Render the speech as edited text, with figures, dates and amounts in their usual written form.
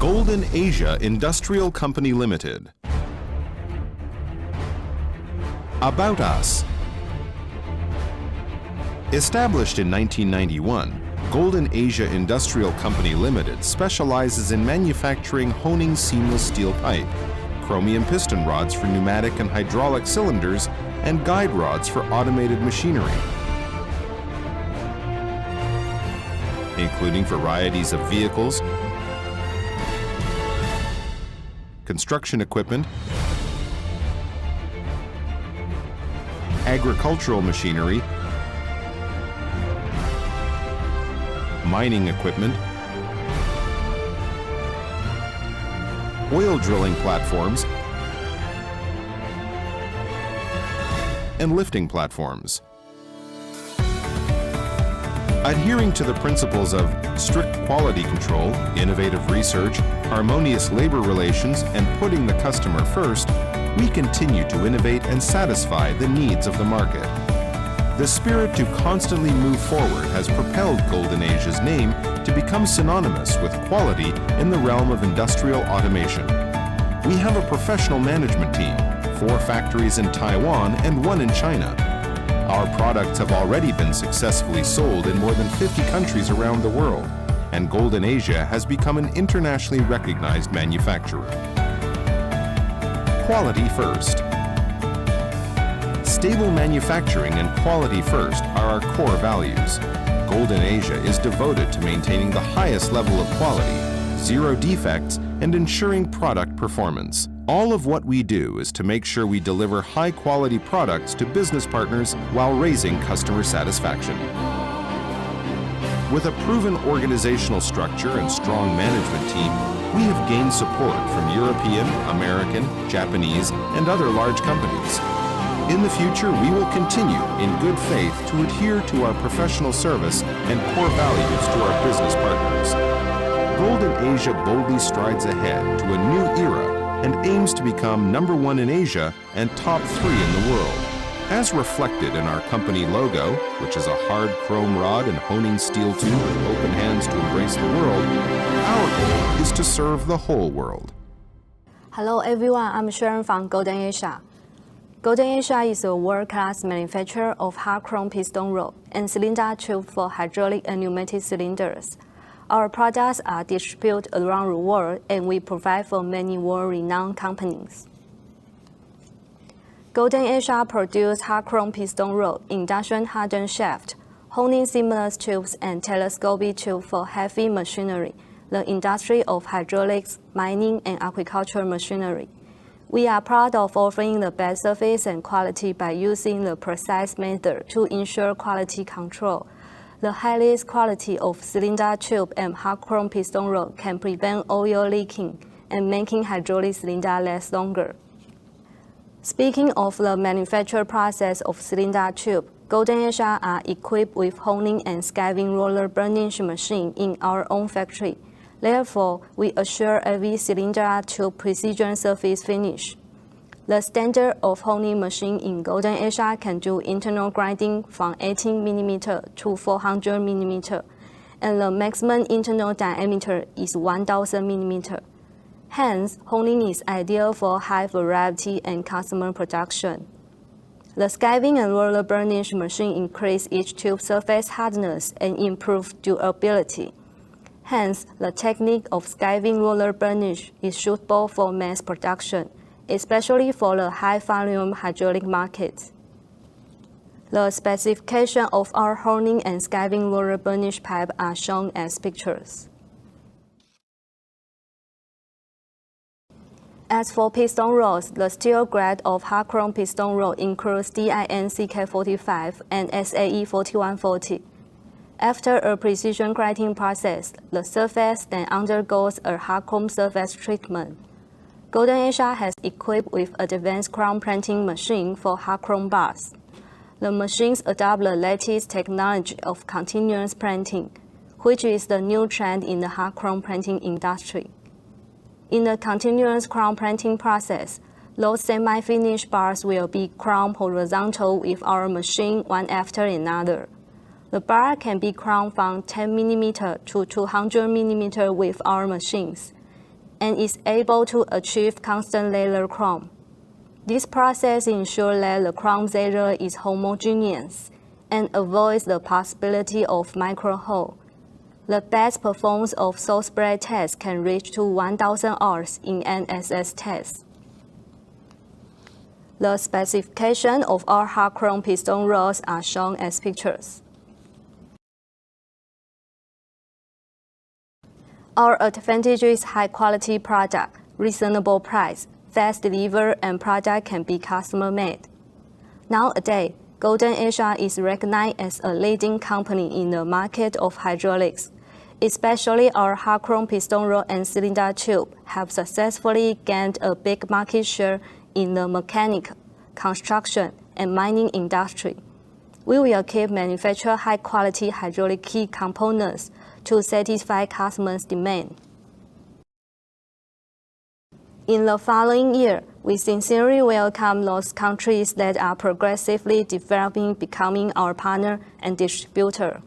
Golden Asia Industrial Company Limited. About us. Established in 1991, Golden Asia Industrial Company Limited specializes in manufacturing honing seamless steel pipe, chromium piston rods for pneumatic and hydraulic cylinders, and guide rods for automated machinery, including varieties of vehicles, construction equipment, agricultural machinery, mining equipment, oil drilling platforms, and lifting platforms. Adhering to the principles of strict quality control, innovative research, harmonious labor relations, and putting the customer first, we continue to innovate and satisfy the needs of the market. The spirit to constantly move forward has propelled Golden Asia's name to become synonymous with quality in the realm of industrial automation. We have a professional management team, 4 factories in Taiwan and 1 in China. Our products have already been successfully sold in more than 50 countries around the world, and Golden Asia has become an internationally recognized manufacturer. Quality first. Stable manufacturing and quality first are our core values. Golden Asia is devoted to maintaining the highest level of quality, 0 defects, and ensuring product performance. All of what we do is to make sure we deliver high-quality products to business partners while raising customer satisfaction. With a proven organizational structure and strong management team, we have gained support from European, American, Japanese, and other large companies. In the future, we will continue in good faith to adhere to our professional service and core values to our business partners. Golden Asia boldly strides ahead to a new era and aims to become #1 in Asia and top 3 in the world. As reflected in our company logo, which is a hard chrome rod and honing steel tube with open hands to embrace the world, our goal is to serve the whole world. Hello everyone, I'm Sharon from Golden Asia. Golden Asia is a world-class manufacturer of hard chrome piston rod and cylinder tube for hydraulic and pneumatic cylinders. Our products are distributed around the world, and we provide for many world-renowned companies. Golden Asia produces hard chrome piston rod, induction hardened shaft, honing seamless tubes, and telescopic tube for heavy machinery, the industry of hydraulics, mining, and agricultural machinery. We are proud of offering the best service and quality by using the precise method to ensure quality control. The highest quality of cylinder tube and hard chrome piston rod can prevent oil leaking and making hydraulic cylinder last longer. Speaking of the manufacture process of cylinder tube, Golden Asia are equipped with honing and skiving roller burnish machine in our own factory. Therefore, we assure every cylinder tube precision surface finish. The standard of honing machine in Golden Asia can do internal grinding from 18 mm to 400 mm, and the maximum internal diameter is 1000 mm. Hence, honing is ideal for high variety and customer production. The skiving and roller burnish machine increase each tube surface hardness and improve durability. Hence, the technique of skiving roller burnish is suitable for mass production, especially for the high-volume hydraulic market. The specifications of our honing and skiving roller burnish pipe are shown as pictures. As for piston rods, the steel grade of hard chrome piston rod includes DIN CK45 and SAE 4140. After a precision grinding process, the surface then undergoes a hard chrome surface treatment. Golden Asia has equipped with advanced crown printing machine for hard chrome bars. The machines adopt the latest technology of continuous printing, which is the new trend in the hard chrome printing industry. In the continuous crown printing process, those semi-finished bars will be crowned horizontal with our machine one after another. The bar can be crowned from 10 mm to 200 mm with our machines. and is able to achieve constant layer chrome. This process ensures that the chrome layer is homogeneous and avoids the possibility of micro-hole. The best performance of salt spray test can reach to 1,000 hours in an SS test. The specifications of our hard chrome piston rods are shown as pictures. Our advantage is high-quality product, reasonable price, fast delivery, and product can be customer-made. Nowadays, Golden HR is recognized as a leading company in the market of hydraulics. Especially our hard chrome piston rod and cylinder tube have successfully gained a big market share in the mechanical, construction, and mining industry. We will keep manufacturing high-quality hydraulic key components to satisfy customers' demand. In the following year, we sincerely welcome those countries that are progressively developing, becoming our partner and distributor.